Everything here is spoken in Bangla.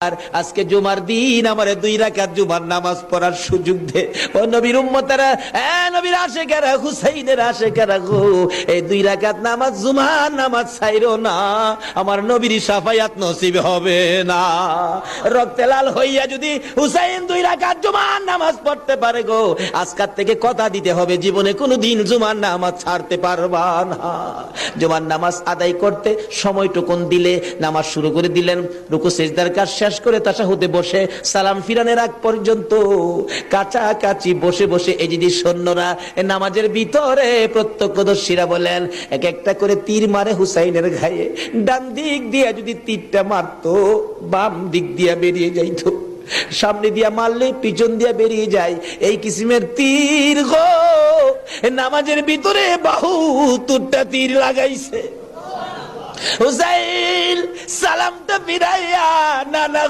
আর আজকে জুমার দিন আমারে 2 রাকাত জুমার নামাজ পড়ার সুযোগ দে। ও নবীর উম্মতেরা, নবীর আশিকেরা, হুসাইনের আশিকেরা গো, এই 2 রাকাত নামাজ জুমার নামাজ ছাইরো না, আমার নবীর শাফায়াত নসিব হবে না। রক্তে লাল হইয়া যদি হুসাইন 2 রাকাত জুমার নামাজ পড়তে পারে গো, আজকাল থেকে কথা দিতে হবে জীবনে কোনোদিন জুমার নামাজ ছাড়তে পারবা না। জুমার নামাজ আদায় করতে সময়টুকুন দিলে নামাজ শুরু করে দিলেন, রুকু সিজদার কাজ শেষ করে তাশাহুদে বসে সালাম ফিরানের আগ পর্যন্ত কাছাকাছি বসে বসে এই যে সৈন্যরা নামাজের ভিতরে প্রত্যক্ষদর্শীরা বলেন এক একটা করে তীর মারে হুসাইনের গায়ে। ডান দিক দিয়ে যদি তীরটা মারতো, বাম দিক দিয়ে বেরিয়ে যাইতো, সামনে দিয়া মারলে পিছন দিয়া বেরিয়ে যায়, এই কিসিমের তীর গো। নামাজের ভিতরে বাহুতুরটা তীর লাগাইছে। হুসাইন সালামটা ফিরাইয়া নানা